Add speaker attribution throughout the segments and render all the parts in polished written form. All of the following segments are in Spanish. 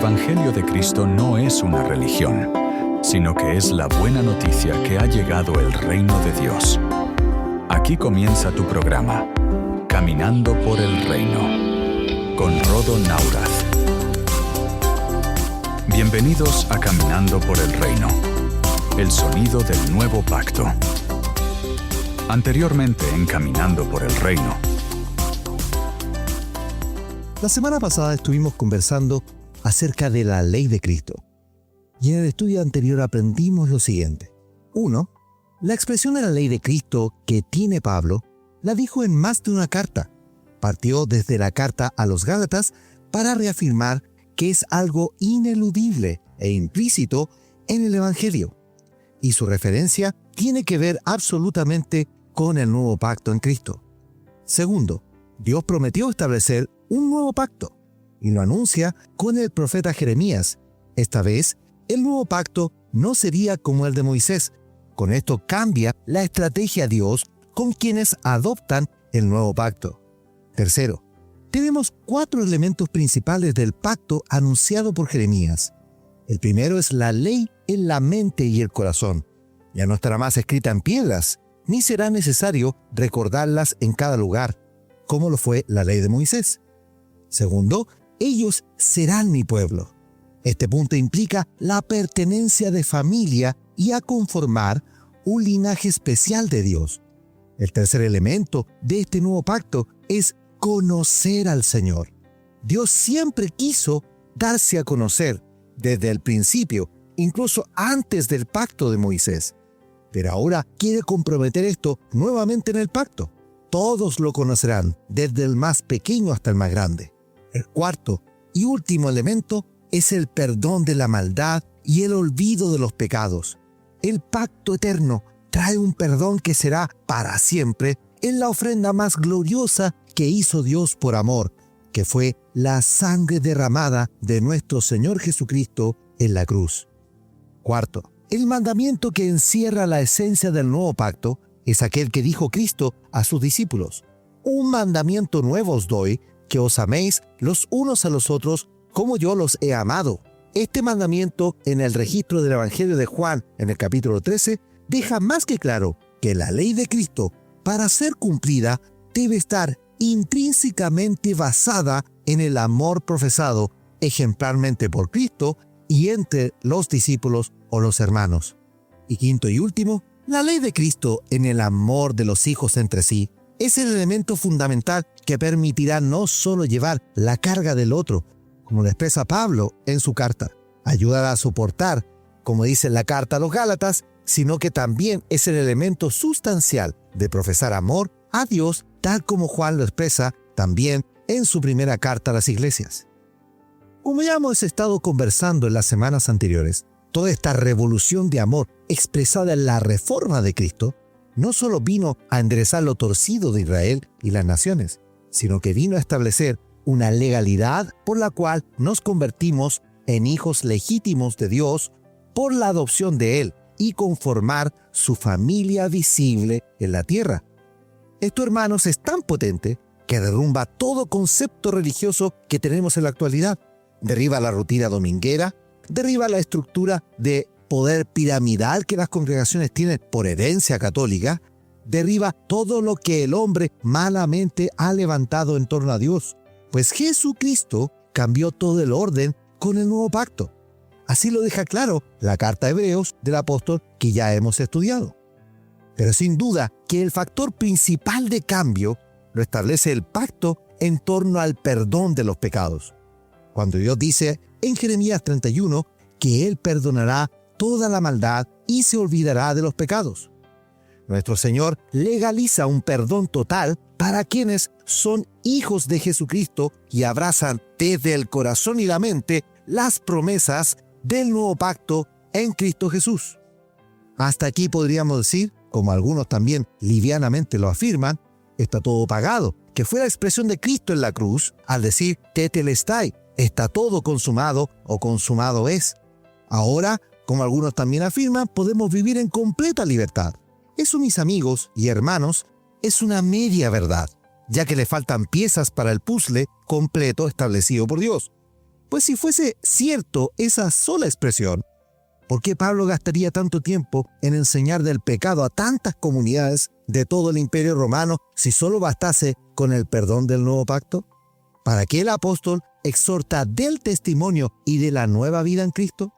Speaker 1: Evangelio de Cristo no es una religión, sino que es la buena noticia que ha llegado el reino de Dios. Aquí comienza tu programa, Caminando por el Reino, con Rodo Naurath. Bienvenidos a Caminando por el Reino, el sonido del nuevo pacto. Anteriormente en Caminando por el Reino.
Speaker 2: La semana pasada estuvimos conversando acerca de la ley de Cristo. Y en el estudio anterior aprendimos lo siguiente. 1. La expresión de la ley de Cristo que tiene Pablo la dijo en más de una carta. Partió desde la carta a los Gálatas para reafirmar que es algo ineludible e implícito en el Evangelio. Y su referencia tiene que ver absolutamente con el nuevo pacto en Cristo. 2. Dios prometió establecer un nuevo pacto y lo anuncia con el profeta Jeremías. Esta vez, el nuevo pacto no sería como el de Moisés. Con esto cambia la estrategia de Dios con quienes adoptan el nuevo pacto. 3. Tenemos 4 elementos principales del pacto anunciado por Jeremías. El primero es la ley en la mente y el corazón. Ya no estará más escrita en piedras, ni será necesario recordarlas en cada lugar, como lo fue la ley de Moisés. 2. Ellos serán mi pueblo. Este punto implica la pertenencia de familia y a conformar un linaje especial de Dios. El tercer elemento de este nuevo pacto es conocer al Señor. Dios siempre quiso darse a conocer desde el principio, incluso antes del pacto de Moisés. Pero ahora quiere comprometer esto nuevamente en el pacto. Todos lo conocerán, desde el más pequeño hasta el más grande. El cuarto y último elemento es el perdón de la maldad y el olvido de los pecados. El pacto eterno trae un perdón que será para siempre en la ofrenda más gloriosa que hizo Dios por amor, que fue la sangre derramada de nuestro Señor Jesucristo en la cruz. Cuarto, el mandamiento que encierra la esencia del nuevo pacto es aquel que dijo Cristo a sus discípulos: un mandamiento nuevo os doy, que os améis los unos a los otros como yo los he amado. Este mandamiento en el registro del Evangelio de Juan, en el capítulo 13, deja más que claro que la ley de Cristo, para ser cumplida, debe estar intrínsecamente basada en el amor profesado ejemplarmente por Cristo y entre los discípulos o los hermanos. Y quinto y último, la ley de Cristo en el amor de los hijos entre sí es el elemento fundamental que permitirá no solo llevar la carga del otro, como lo expresa Pablo en su carta, ayudar a soportar, como dice en la carta a los Gálatas, sino que también es el elemento sustancial de profesar amor a Dios, tal como Juan lo expresa también en su primera carta a las iglesias. Como ya hemos estado conversando en las semanas anteriores, toda esta revolución de amor expresada en la reforma de Cristo no solo vino a enderezar lo torcido de Israel y las naciones, sino que vino a establecer una legalidad por la cual nos convertimos en hijos legítimos de Dios por la adopción de Él y conformar su familia visible en la tierra. Esto, hermanos, es tan potente que derrumba todo concepto religioso que tenemos en la actualidad. Derriba la rutina dominguera, derriba la estructura de poder piramidal que las congregaciones tienen por herencia católica, derriba todo lo que el hombre malamente ha levantado en torno a Dios, pues Jesucristo cambió todo el orden con el nuevo pacto. Así lo deja claro la carta a Hebreos del apóstol que ya hemos estudiado. Pero sin duda que el factor principal de cambio lo establece el pacto en torno al perdón de los pecados. Cuando Dios dice en Jeremías 31 que Él perdonará toda la maldad y se olvidará de los pecados. Nuestro Señor legaliza un perdón total para quienes son hijos de Jesucristo y abrazan desde el corazón y la mente las promesas del nuevo pacto en Cristo Jesús. Hasta aquí podríamos decir, como algunos también livianamente lo afirman, está todo pagado, que fue la expresión de Cristo en la cruz al decir tetelestai, está todo consumado o consumado es. Ahora, como algunos también afirman, podemos vivir en completa libertad. Eso, mis amigos y hermanos, es una media verdad, ya que le faltan piezas para el puzzle completo establecido por Dios. Pues si fuese cierto esa sola expresión, ¿por qué Pablo gastaría tanto tiempo en enseñar del pecado a tantas comunidades de todo el Imperio Romano si solo bastase con el perdón del nuevo pacto? ¿Para qué el apóstol exhorta del testimonio y de la nueva vida en Cristo?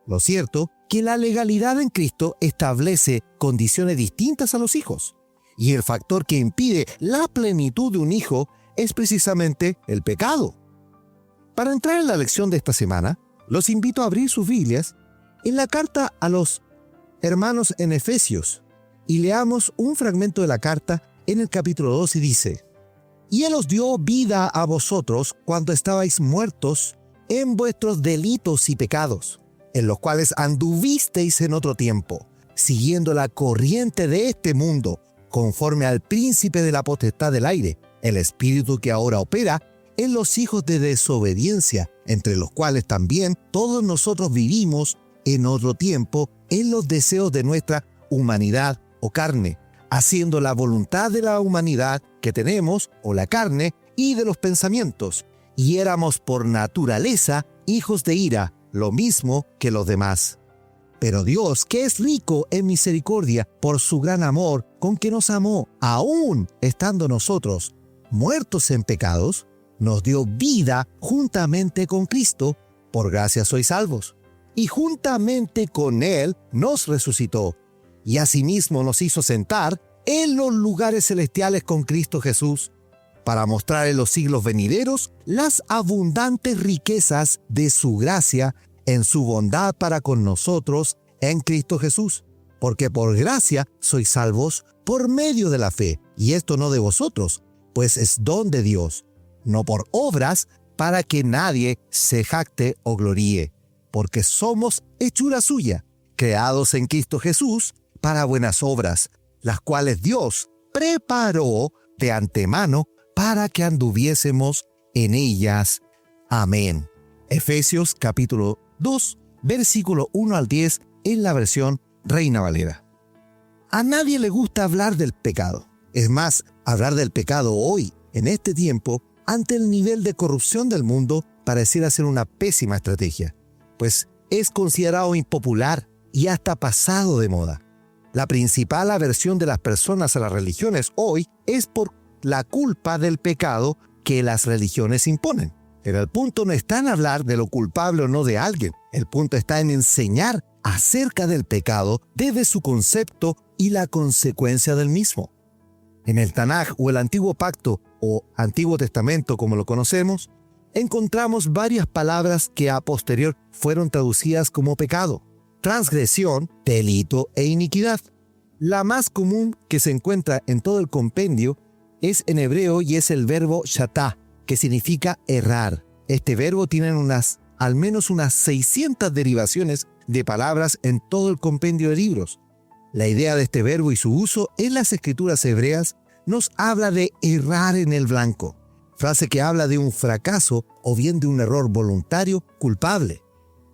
Speaker 2: Lo cierto que la legalidad en Cristo establece condiciones distintas a los hijos, y el factor que impide la plenitud de un hijo es precisamente el pecado. Para entrar en la lección de esta semana, los invito a abrir sus Biblias en la carta a los hermanos en Efesios, y leamos un fragmento de la carta en el capítulo 2 y dice: «Y Él os dio vida a vosotros cuando estabais muertos en vuestros delitos y pecados, en los cuales anduvisteis en otro tiempo, siguiendo la corriente de este mundo, conforme al príncipe de la potestad del aire, el espíritu que ahora opera en los hijos de desobediencia, entre los cuales también todos nosotros vivimos en otro tiempo en los deseos de nuestra humanidad o carne, haciendo la voluntad de la humanidad que tenemos, o la carne, y de los pensamientos, y éramos por naturaleza hijos de ira, lo mismo que los demás. Pero Dios, que es rico en misericordia por su gran amor con que nos amó, aún estando nosotros muertos en pecados, nos dio vida juntamente con Cristo, por gracia sois salvos. Y juntamente con Él nos resucitó, y asimismo nos hizo sentar en los lugares celestiales con Cristo Jesús, para mostrar en los siglos venideros las abundantes riquezas de su gracia en su bondad para con nosotros en Cristo Jesús. Porque por gracia sois salvos por medio de la fe, y esto no de vosotros, pues es don de Dios, no por obras, para que nadie se jacte o gloríe, porque somos hechura suya, creados en Cristo Jesús para buenas obras, las cuales Dios preparó de antemano para que anduviésemos en ellas. Amén. Efesios capítulo 2, versículo 1 al 10 en la versión Reina Valera. A nadie le gusta hablar del pecado. Es más, hablar del pecado hoy, en este tiempo, ante el nivel de corrupción del mundo, pareciera ser una pésima estrategia, pues es considerado impopular y hasta pasado de moda. La principal aversión de las personas a las religiones hoy es por la culpa del pecado que las religiones imponen. Pero el punto no está en hablar de lo culpable o no de alguien. El punto está en enseñar acerca del pecado desde su concepto y la consecuencia del mismo. En el Tanaj o el Antiguo Pacto o Antiguo Testamento como lo conocemos, encontramos varias palabras que a posterior fueron traducidas como pecado: transgresión, delito e iniquidad. La más común que se encuentra en todo el compendio es en hebreo y es el verbo shatá, que significa errar. Este verbo tiene al menos unas 600 derivaciones de palabras en todo el compendio de libros. La idea de este verbo y su uso en las escrituras hebreas nos habla de errar en el blanco, frase que habla de un fracaso o bien de un error voluntario culpable.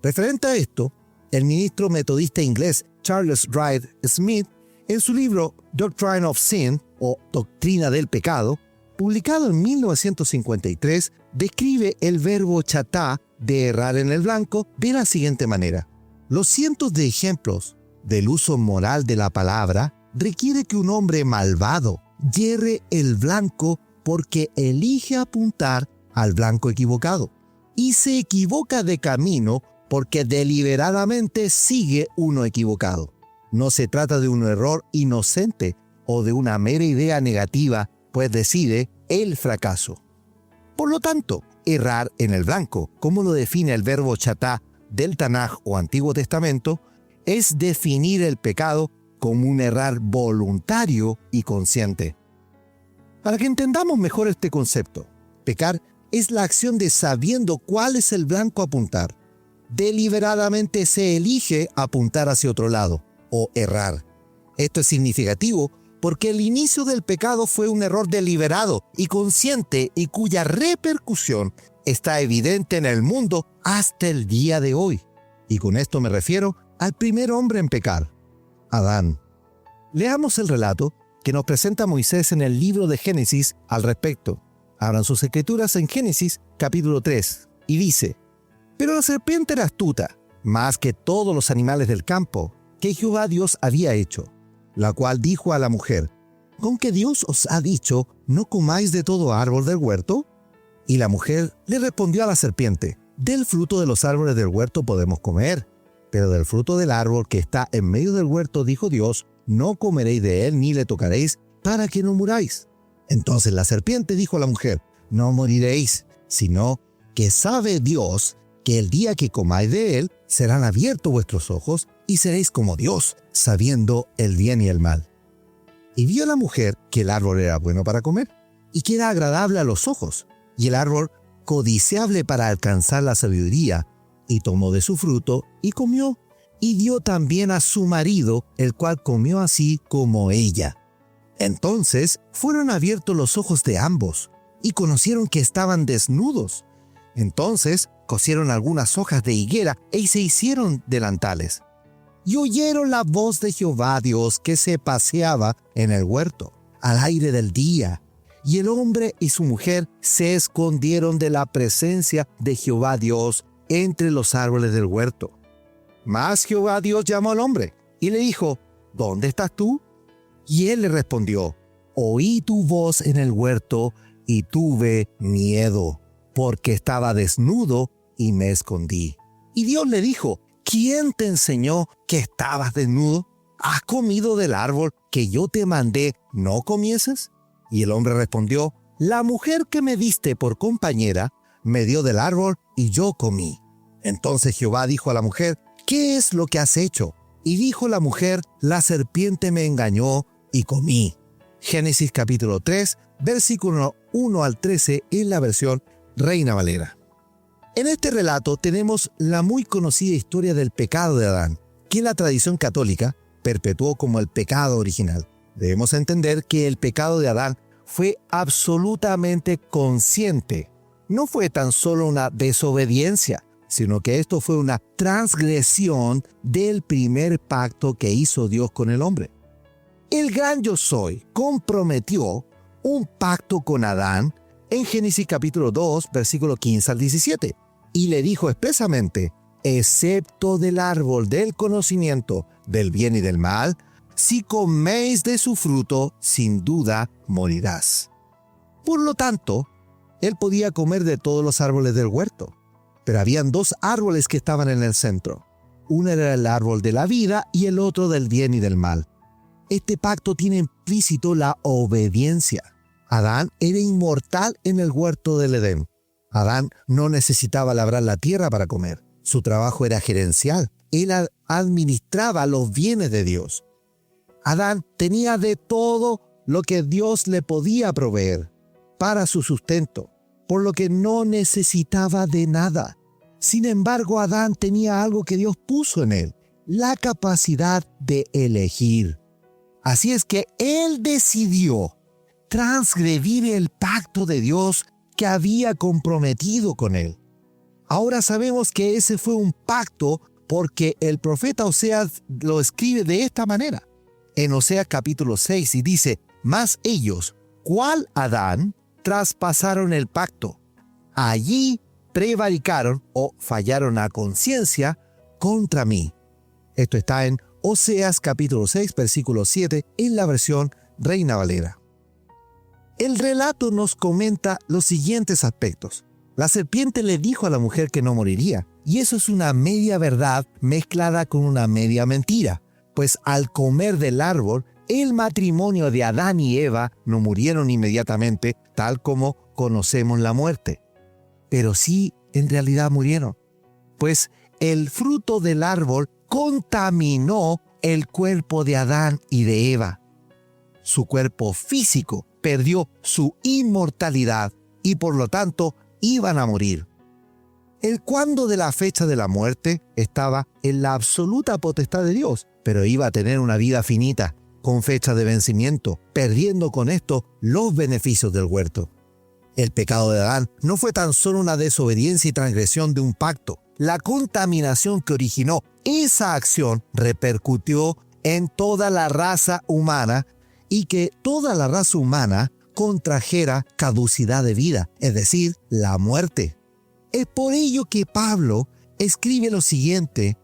Speaker 2: Referente a esto, el ministro metodista inglés Charles Wright Smith, en su libro Doctrine of Sin o Doctrina del Pecado, publicado en 1953, describe el verbo chatá de errar en el blanco de la siguiente manera: los cientos de ejemplos del uso moral de la palabra requiere que un hombre malvado yerre el blanco porque elige apuntar al blanco equivocado, y se equivoca de camino porque deliberadamente sigue uno equivocado. No se trata de un error inocente o de una mera idea negativa, pues decide el fracaso. Por lo tanto, errar en el blanco, como lo define el verbo chatá del Tanaj o Antiguo Testamento, es definir el pecado como un errar voluntario y consciente. Para que entendamos mejor este concepto, pecar es la acción de sabiendo cuál es el blanco a apuntar. Deliberadamente se elige apuntar hacia otro lado, o errar. Esto es significativo porque el inicio del pecado fue un error deliberado y consciente y cuya repercusión está evidente en el mundo hasta el día de hoy. Y con esto me refiero al primer hombre en pecar, Adán. Leamos el relato que nos presenta Moisés en el libro de Génesis al respecto. Abran sus escrituras en Génesis capítulo 3 y dice: Pero la serpiente era astuta, más que todos los animales del campo que Jehová Dios había hecho, la cual dijo a la mujer: ¿con que Dios os ha dicho, no comáis de todo árbol del huerto? Y la mujer le respondió a la serpiente: del fruto de los árboles del huerto podemos comer, pero del fruto del árbol que está en medio del huerto, dijo Dios, no comeréis de él ni le tocaréis, para que no muráis. Entonces la serpiente dijo a la mujer: no moriréis, sino que sabe Dios que el día que comáis de él, serán abiertos vuestros ojos, y seréis como Dios, sabiendo el bien y el mal. Y vio la mujer que el árbol era bueno para comer, y que era agradable a los ojos, y el árbol codiciable para alcanzar la sabiduría, y tomó de su fruto, y comió, y dio también a su marido, el cual comió así como ella. Entonces fueron abiertos los ojos de ambos, y conocieron que estaban desnudos. Entonces cosieron algunas hojas de higuera, y se hicieron delantales. Y oyeron la voz de Jehová Dios que se paseaba en el huerto, al aire del día. Y el hombre y su mujer se escondieron de la presencia de Jehová Dios entre los árboles del huerto. Mas Jehová Dios llamó al hombre y le dijo: ¿dónde estás tú? Y él le respondió: oí tu voz en el huerto y tuve miedo, porque estaba desnudo y me escondí. Y Dios le dijo: ¿quién te enseñó que estabas desnudo? ¿Has comido del árbol que yo te mandé no comieses? Y el hombre respondió: la mujer que me diste por compañera me dio del árbol y yo comí. Entonces Jehová dijo a la mujer: ¿qué es lo que has hecho? Y dijo la mujer: la serpiente me engañó y comí. Génesis capítulo 3, versículo 1 al 13 en la versión Reina Valera. En este relato tenemos la muy conocida historia del pecado de Adán, que la tradición católica perpetuó como el pecado original. Debemos entender que el pecado de Adán fue absolutamente consciente. No fue tan solo una desobediencia, sino que esto fue una transgresión del primer pacto que hizo Dios con el hombre. El gran Yo Soy comprometió un pacto con Adán en Génesis capítulo 2, versículo 15 al 17, y le dijo expresamente: excepto del árbol del conocimiento del bien y del mal, si coméis de su fruto, sin duda morirás. Por lo tanto, él podía comer de todos los árboles del huerto, pero habían dos árboles que estaban en el centro. Uno era el árbol de la vida y el otro del bien y del mal. Este pacto tiene implícito la obediencia. Adán era inmortal en el huerto del Edén. Adán no necesitaba labrar la tierra para comer. Su trabajo era gerencial. Él administraba los bienes de Dios. Adán tenía de todo lo que Dios le podía proveer para su sustento, por lo que no necesitaba de nada. Sin embargo, Adán tenía algo que Dios puso en él: la capacidad de elegir. Así es que él decidió transgredir el pacto de Dios que había comprometido con él. Ahora sabemos que ese fue un pacto porque el profeta Oseas lo escribe de esta manera. En Oseas capítulo 6 y dice: mas ellos, ¿cuál Adán? Traspasaron el pacto. Allí prevaricaron o fallaron a conciencia contra mí. Esto está en Oseas capítulo 6, versículo 7 en la versión Reina Valera. El relato nos comenta los siguientes aspectos. La serpiente le dijo a la mujer que no moriría, y eso es una media verdad mezclada con una media mentira, pues al comer del árbol, el matrimonio de Adán y Eva no murieron inmediatamente, tal como conocemos la muerte. Pero sí, en realidad murieron, pues el fruto del árbol contaminó el cuerpo de Adán y de Eva. Su cuerpo físico perdió su inmortalidad y por lo tanto iban a morir. El cuándo de la fecha de la muerte estaba en la absoluta potestad de Dios, pero iba a tener una vida finita, con fecha de vencimiento, perdiendo con esto los beneficios del huerto. El pecado de Adán no fue tan solo una desobediencia y transgresión de un pacto. La contaminación que originó esa acción repercutió en toda la raza humana y que toda la raza humana contrajera caducidad de vida, es decir, la muerte. Es por ello que Pablo escribe lo siguiente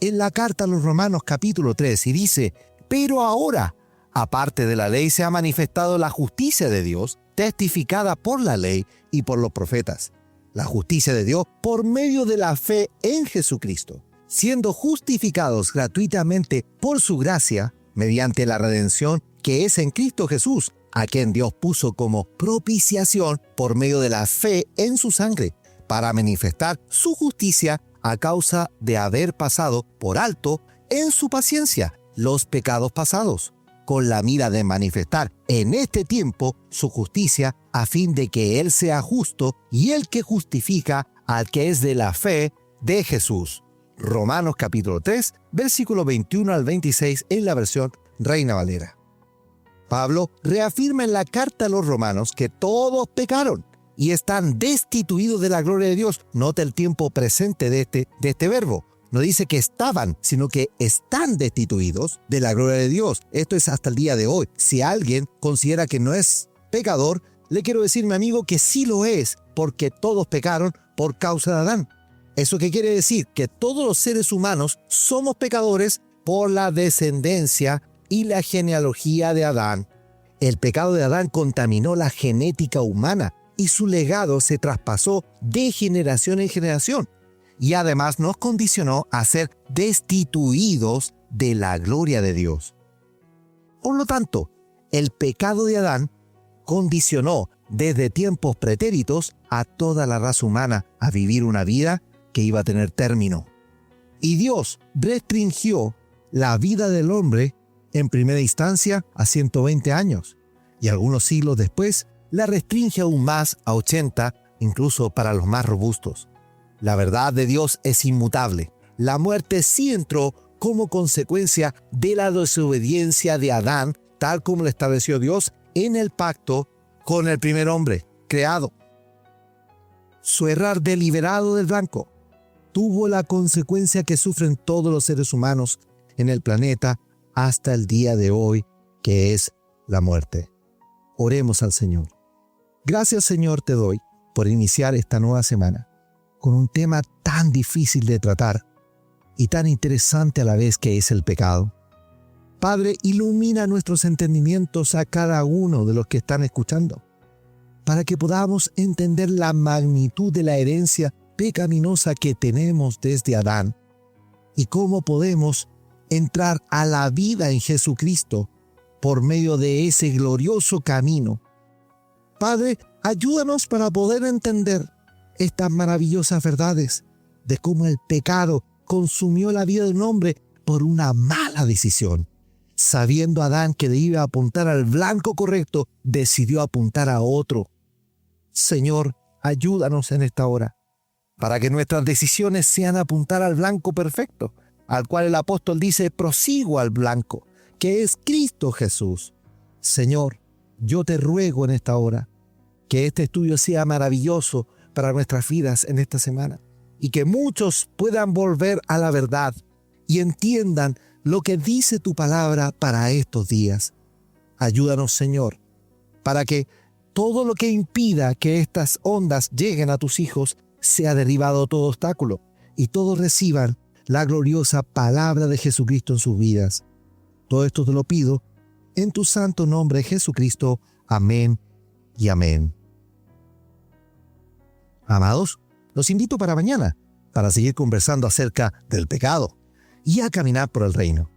Speaker 2: en la carta a los Romanos capítulo 3 y dice: pero ahora, aparte de la ley, se ha manifestado la justicia de Dios, testificada por la ley y por los profetas. La justicia de Dios por medio de la fe en Jesucristo, siendo justificados gratuitamente por su gracia, mediante la redención que es en Cristo Jesús, a quien Dios puso como propiciación por medio de la fe en su sangre, para manifestar su justicia a causa de haber pasado por alto en su paciencia los pecados pasados, con la mira de manifestar en este tiempo su justicia, a fin de que Él sea justo y el que justifica al que es de la fe de Jesús. Romanos capítulo 3, versículo 21 al 26 en la versión Reina Valera. Pablo reafirma en la carta a los romanos que todos pecaron y están destituidos de la gloria de Dios. Nota el tiempo presente de este verbo. No dice que estaban, sino que están destituidos de la gloria de Dios. Esto es hasta el día de hoy. Si alguien considera que no es pecador, le quiero decir, mi amigo, que sí lo es, porque todos pecaron por causa de Adán. ¿Eso qué quiere decir? Que todos los seres humanos somos pecadores por la descendencia y la genealogía de Adán. El pecado de Adán contaminó la genética humana y su legado se traspasó de generación en generación. Y además nos condicionó a ser destituidos de la gloria de Dios. Por lo tanto, el pecado de Adán condicionó desde tiempos pretéritos a toda la raza humana a vivir una vida que iba a tener término. Y Dios restringió la vida del hombre en primera instancia a 120 años, y algunos siglos después la restringe aún más a 80, incluso para los más robustos. La verdad de Dios es inmutable. La muerte sí entró como consecuencia de la desobediencia de Adán, tal como lo estableció Dios en el pacto con el primer hombre creado. Su errar deliberado del blanco tuvo la consecuencia que sufren todos los seres humanos en el planeta hasta el día de hoy, que es la muerte. Oremos al Señor. Gracias, Señor, te doy por iniciar esta nueva semana con un tema tan difícil de tratar y tan interesante a la vez, que es el pecado. Padre, ilumina nuestros entendimientos a cada uno de los que están escuchando, para que podamos entender la magnitud de la herencia pecaminosa que tenemos desde Adán y cómo podemos entrar a la vida en Jesucristo por medio de ese glorioso camino. Padre, ayúdanos para poder entender estas maravillosas verdades de cómo el pecado consumió la vida de un hombre por una mala decisión. Sabiendo Adán que iba a apuntar al blanco correcto, decidió apuntar a otro. Señor, ayúdanos en esta hora, para que nuestras decisiones sean apuntar al blanco perfecto, al cual el apóstol dice: prosigo al blanco, que es Cristo Jesús. Señor, yo te ruego en esta hora que este estudio sea maravilloso para nuestras vidas en esta semana, y que muchos puedan volver a la verdad y entiendan lo que dice tu palabra para estos días. Ayúdanos, Señor, para que todo lo que impida que estas ondas lleguen a tus hijos sea derribado todo obstáculo, y todos reciban la gloriosa palabra de Jesucristo en sus vidas. Todo esto te lo pido en tu santo nombre, Jesucristo. Amén y amén. Amados, los invito para mañana, para seguir conversando acerca del pecado y a caminar por el reino.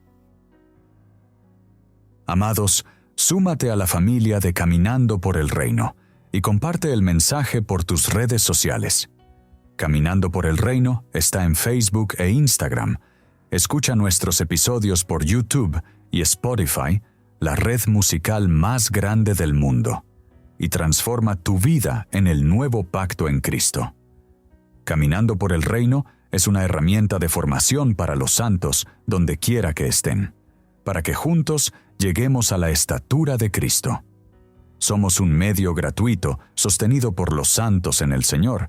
Speaker 1: Amados, súmate a la familia de Caminando por el Reino y comparte el mensaje por tus redes sociales. Caminando por el Reino está en Facebook e Instagram. Escucha nuestros episodios por YouTube y Spotify, la red musical más grande del mundo, y transforma tu vida en el nuevo pacto en Cristo. Caminando por el Reino es una herramienta de formación para los santos donde quiera que estén, para que juntos lleguemos a la estatura de Cristo. Somos un medio gratuito sostenido por los santos en el Señor,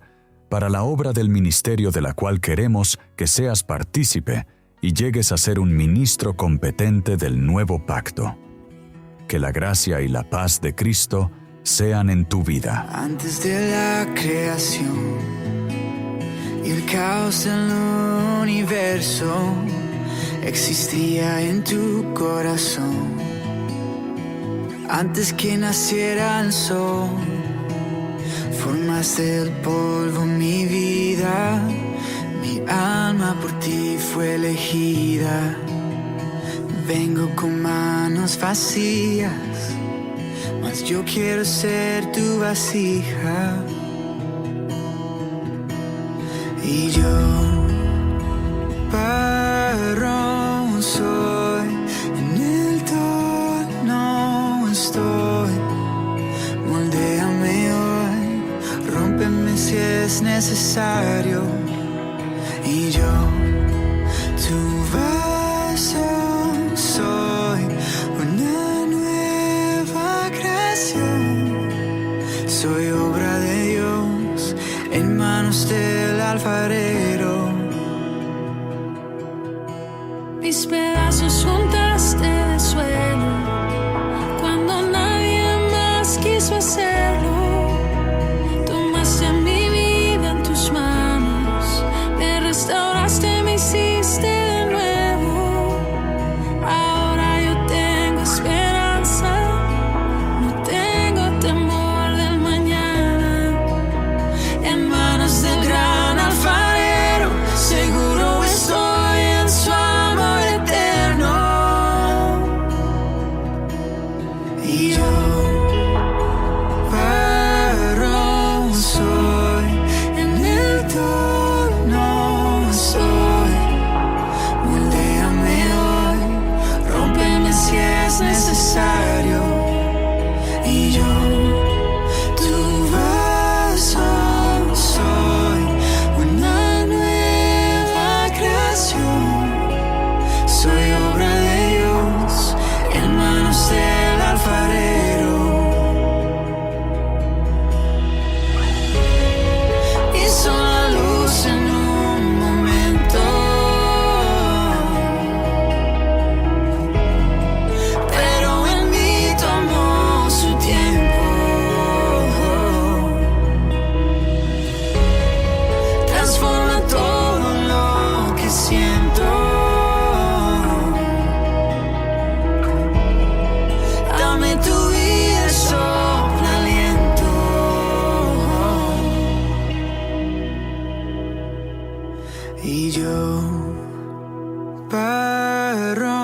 Speaker 1: para la obra del ministerio de la cual queremos que seas partícipe y llegues a ser un ministro competente del nuevo pacto. Que la gracia y la paz de Cristo sean en tu vida.
Speaker 3: Antes de la creación, el caos del universo existía en tu corazón. Antes que naciera el sol, formaste del polvo mi vida. Mi alma por ti fue elegida. Vengo con manos vacías, mas yo quiero ser tu vasija. Y yo, barro soy, en el torno estoy. Moldéame hoy, rómpeme si es necesario. Y yo, tu vaso soy, una nueva creación. Soy obra de Dios, en manos del alfarero.
Speaker 4: Mis pedazos juntaste de suelo cuando nadie más quiso hacerlo. Tomaste mi vida en tus manos, me restauraste, me hiciste de nuevo. Ahora yo tengo esperanza, no tengo temor del mañana. En manos del gran alfarero, seguro estoy en su amor eterno. Y yo, barro soy, en el torno soy. Moldéame hoy, rómpeme si es necesario. Y yo, tu vaso soy, una nueva creación. Soy obra de Dios, en manos del alfarero. Hizo la luz en un momento, pero en mí tomó su tiempo. Transforma todo lo que siento. Dame tu vida, sopla aliento. Y yo, barro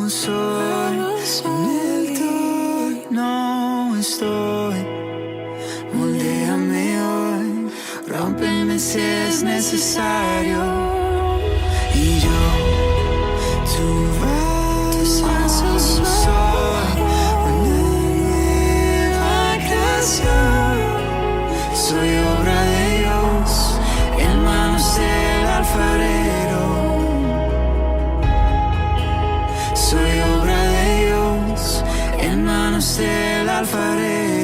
Speaker 4: soy, en el torno estoy. Moldéame hoy, rómpeme si es necesario. Y yo, tu vaso soy, una nueva creación. Soy obra de Dios, en manos del alfarero. Soy obra de Dios, en manos del alfarero.